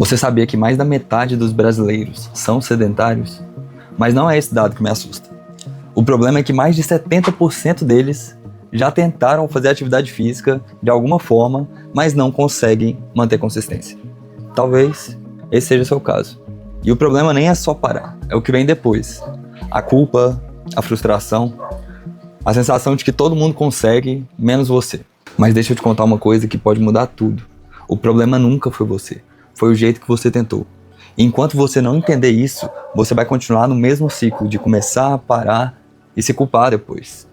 Você sabia que mais da metade dos brasileiros são sedentários? Mas não é esse dado que me assusta. O problema é que mais de 70% deles já tentaram fazer atividade física de alguma forma, mas não conseguem manter consistência. Talvez esse seja o seu caso. E o problema nem é só parar, é o que vem depois. A culpa, a frustração, a sensação de que todo mundo consegue, menos você. Mas deixa eu te contar uma coisa que pode mudar tudo. O problema nunca foi você, foi o jeito que você tentou. E enquanto você não entender isso, você vai continuar no mesmo ciclo de começar, parar e se culpar depois.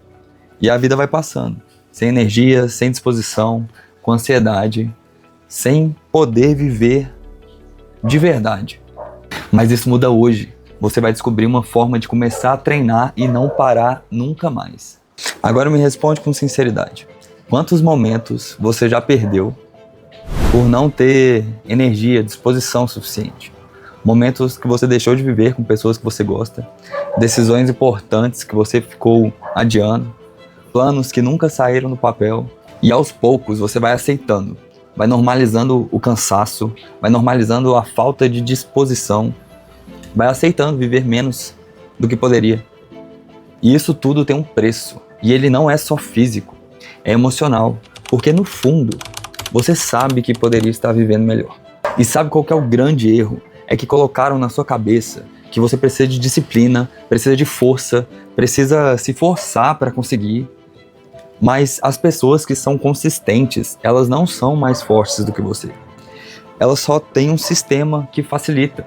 E a vida vai passando, sem energia, sem disposição, com ansiedade, sem poder viver de verdade. Mas isso muda hoje. Você vai descobrir uma forma de começar a treinar e não parar nunca mais. Agora me responde com sinceridade. Quantos momentos você já perdeu por não ter energia, disposição suficiente? Momentos que você deixou de viver com pessoas que você gosta, decisões importantes que você ficou adiando, planos que nunca saíram no papel. E aos poucos você vai aceitando, vai normalizando o cansaço, vai normalizando a falta de disposição, vai aceitando viver menos do que poderia. E isso tudo tem um preço, e ele não é só físico, é emocional, porque no fundo você sabe que poderia estar vivendo melhor. E sabe qual que é o grande erro? É que colocaram na sua cabeça que você precisa de disciplina, precisa de força, precisa se forçar para conseguir. Mas as pessoas que são consistentes, elas não são mais fortes do que você. Elas só têm um sistema que facilita.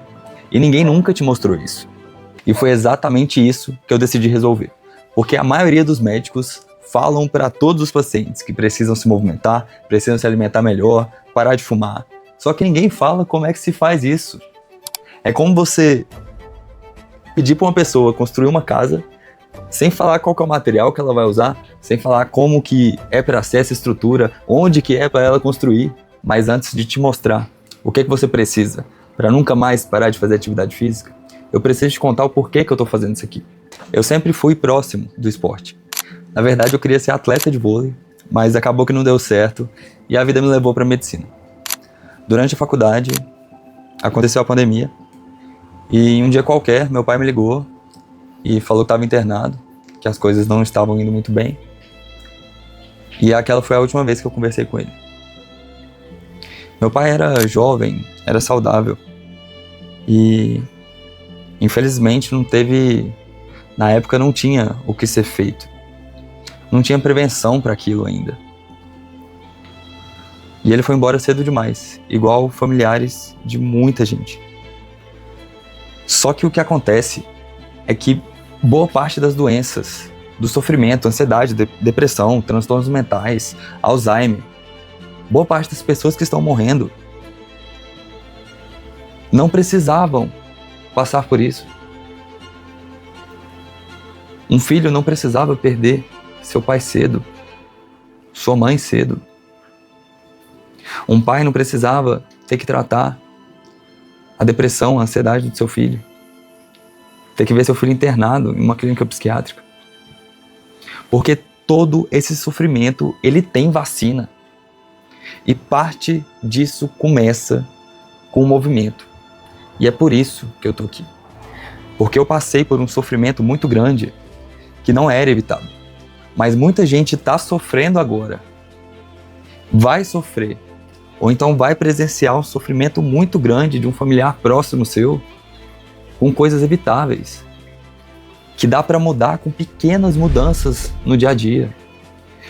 E ninguém nunca te mostrou isso. E foi exatamente isso que eu decidi resolver. Porque a maioria dos médicos falam para todos os pacientes que precisam se movimentar, precisam se alimentar melhor, parar de fumar. Só que ninguém fala como é que se faz isso. É como você pedir para uma pessoa construir uma casa sem falar qual que é o material que ela vai usar, sem falar como que é para ser essa estrutura, onde que é para ela construir, mas antes de te mostrar o que você precisa para nunca mais parar de fazer atividade física, eu preciso te contar o porquê que eu estou fazendo isso aqui. Eu sempre fui próximo do esporte. Na verdade, eu queria ser atleta de vôlei, mas acabou que não deu certo e a vida me levou para medicina. Durante a faculdade, aconteceu a pandemia e um dia qualquer, meu pai me ligou e falou que estava internado, que as coisas não estavam indo muito bem. E aquela foi a última vez que eu conversei com ele. Meu pai era jovem, era saudável e infelizmente na época não tinha o que ser feito. Não tinha prevenção para aquilo ainda. E ele foi embora cedo demais, igual familiares de muita gente. Só que o que acontece é que boa parte das doenças, do sofrimento, ansiedade, depressão, transtornos mentais, Alzheimer, boa parte das pessoas que estão morrendo não precisavam passar por isso. Um filho não precisava perder seu pai cedo, sua mãe cedo. Um pai não precisava ter que tratar a depressão, a ansiedade do seu filho. Ter que ver seu filho internado em uma clínica psiquiátrica. Porque todo esse sofrimento, ele tem vacina. E parte disso começa com o movimento. E é por isso que eu tô aqui. Porque eu passei por um sofrimento muito grande que não era evitável. Mas muita gente está sofrendo agora. Vai sofrer. Ou então vai presenciar um sofrimento muito grande de um familiar próximo seu, com coisas evitáveis, que dá para mudar com pequenas mudanças no dia a dia.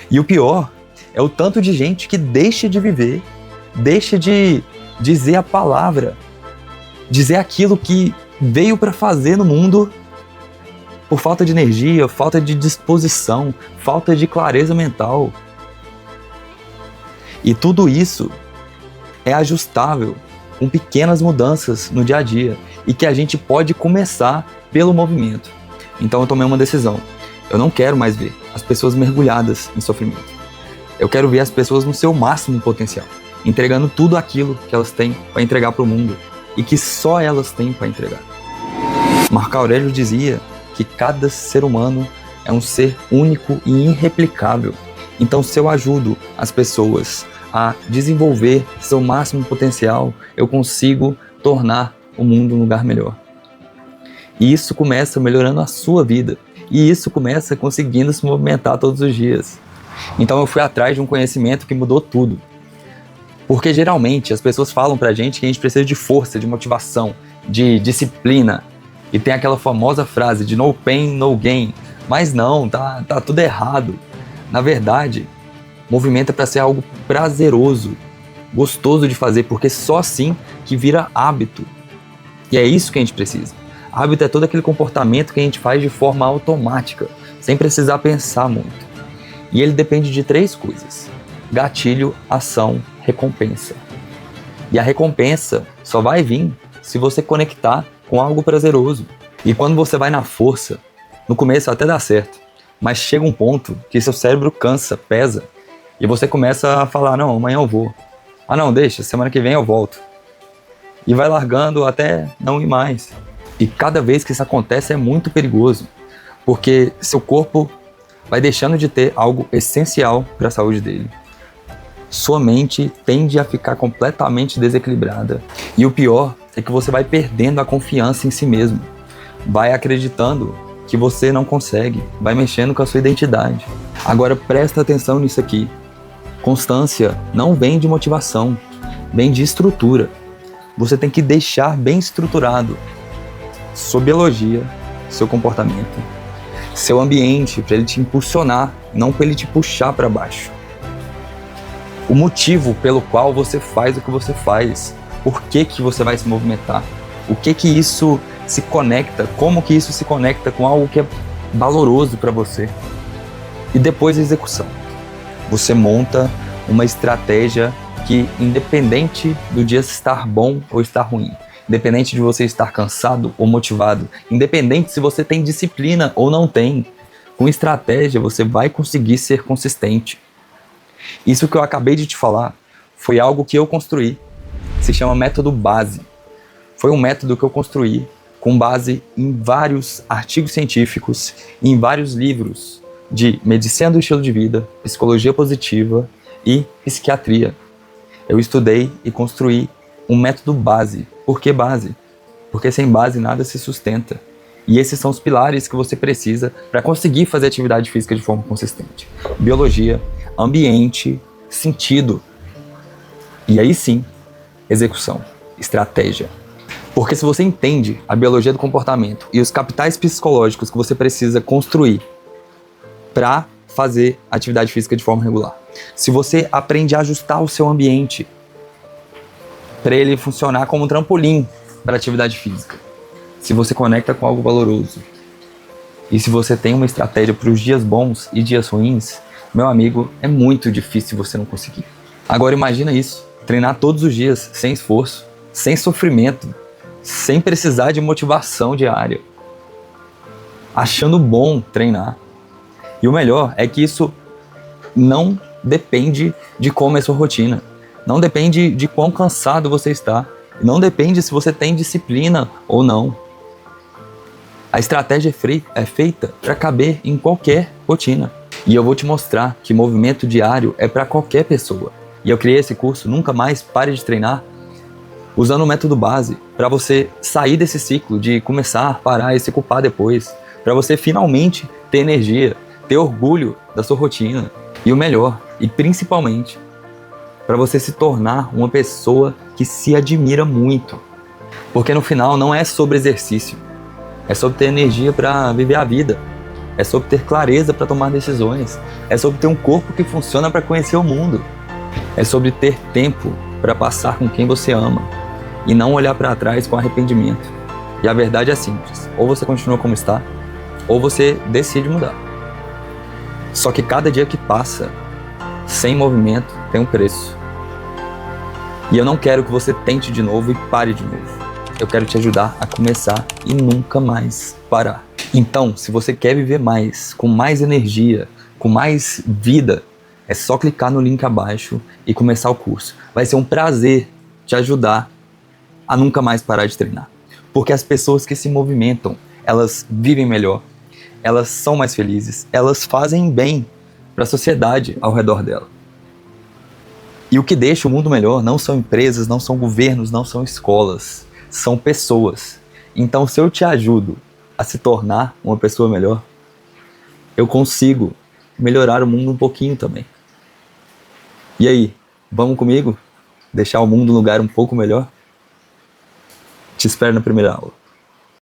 E o pior é o tanto de gente que deixa de viver, deixa de dizer a palavra, dizer aquilo que veio para fazer no mundo, por falta de energia, falta de disposição, falta de clareza mental. E tudo isso é ajustável com pequenas mudanças no dia a dia e que a gente pode começar pelo movimento. Então eu tomei uma decisão. Eu não quero mais ver as pessoas mergulhadas em sofrimento. Eu quero ver as pessoas no seu máximo potencial, entregando tudo aquilo que elas têm para entregar para o mundo e que só elas têm para entregar. Marco Aurélio dizia que cada ser humano é um ser único e irreplicável. Então se eu ajudo as pessoas a desenvolver seu máximo potencial, eu consigo tornar o mundo um lugar melhor. E isso começa melhorando a sua vida. E isso começa conseguindo se movimentar todos os dias. Então eu fui atrás de um conhecimento que mudou tudo. Porque geralmente as pessoas falam pra gente que a gente precisa de força, de motivação, de disciplina. E tem aquela famosa frase de no pain, no gain. Mas não, tá tudo errado. Na verdade, movimento é para ser algo prazeroso, gostoso de fazer, porque só assim que vira hábito. E é isso que a gente precisa. Hábito é todo aquele comportamento que a gente faz de forma automática, sem precisar pensar muito. E ele depende de 3 coisas: gatilho, ação, recompensa. E a recompensa só vai vir se você conectar com algo prazeroso. E quando você vai na força, no começo até dá certo, mas chega um ponto que seu cérebro cansa, pesa, e você começa a falar, não, amanhã eu vou. Ah não, deixa, semana que vem eu volto. E vai largando até não ir mais. E cada vez que isso acontece é muito perigoso, porque seu corpo vai deixando de ter algo essencial para a saúde dele. Sua mente tende a ficar completamente desequilibrada. E o pior é que você vai perdendo a confiança em si mesmo. Vai acreditando que você não consegue, vai mexendo com a sua identidade. Agora presta atenção nisso aqui. Constância não vem de motivação, vem de estrutura. Você tem que deixar bem estruturado sua biologia, seu comportamento, seu ambiente, para ele te impulsionar, não para ele te puxar para baixo. O motivo pelo qual você faz o que você faz, por que você vai se movimentar, o que isso se conecta, como que isso se conecta com algo que é valoroso para você. E depois a execução. Você monta uma estratégia que, independente do dia estar bom ou estar ruim, independente de você estar cansado ou motivado, independente se você tem disciplina ou não tem, com estratégia você vai conseguir ser consistente. Isso que eu acabei de te falar foi algo que eu construí. Se chama método base. Foi um método que eu construí com base em vários artigos científicos, em vários livros de medicina do estilo de vida, psicologia positiva e psiquiatria. Eu estudei e construí um método base. Por que base? Porque sem base nada se sustenta. E esses são os pilares que você precisa para conseguir fazer atividade física de forma consistente. Biologia, ambiente, sentido. E aí sim, execução, estratégia. Porque se você entende a biologia do comportamento e os capitais psicológicos que você precisa construir para fazer atividade física de forma regular, se você aprende a ajustar o seu ambiente para ele funcionar como um trampolim para atividade física, se você conecta com algo valoroso e se você tem uma estratégia para os dias bons e dias ruins, meu amigo, é muito difícil você não conseguir. Agora imagina isso, treinar todos os dias, sem esforço, sem sofrimento, sem precisar de motivação diária, achando bom treinar. E o melhor é que isso não depende de como é sua rotina, não depende de quão cansado você está, não depende se você tem disciplina ou não. A estratégia é feita para caber em qualquer rotina. E eu vou te mostrar que movimento diário é para qualquer pessoa. E eu criei esse curso, Nunca Mais Pare de Treinar, usando o método base, para você sair desse ciclo de começar, parar e se culpar depois, para você finalmente ter energia, ter orgulho da sua rotina, e o melhor, e principalmente, para você se tornar uma pessoa que se admira muito. Porque no final não é sobre exercício, é sobre ter energia para viver a vida, é sobre ter clareza para tomar decisões, é sobre ter um corpo que funciona para conhecer o mundo, é sobre ter tempo para passar com quem você ama e não olhar para trás com arrependimento. E a verdade é simples, ou você continua como está, ou você decide mudar. Só que cada dia que passa sem movimento tem um preço. E eu não quero que você tente de novo e pare de novo. Eu quero te ajudar a começar e nunca mais parar. Então, se você quer viver mais, com mais energia, com mais vida, é só clicar no link abaixo e começar o curso. Vai ser um prazer te ajudar a nunca mais parar de treinar. Porque as pessoas que se movimentam, elas vivem melhor, elas são mais felizes, elas fazem bem para a sociedade ao redor dela. E o que deixa o mundo melhor não são empresas, não são governos, não são escolas, são pessoas. Então, se eu te ajudo a se tornar uma pessoa melhor, eu consigo melhorar o mundo um pouquinho também. E aí, vamos comigo? Deixar o mundo um lugar um pouco melhor? Te espero na primeira aula.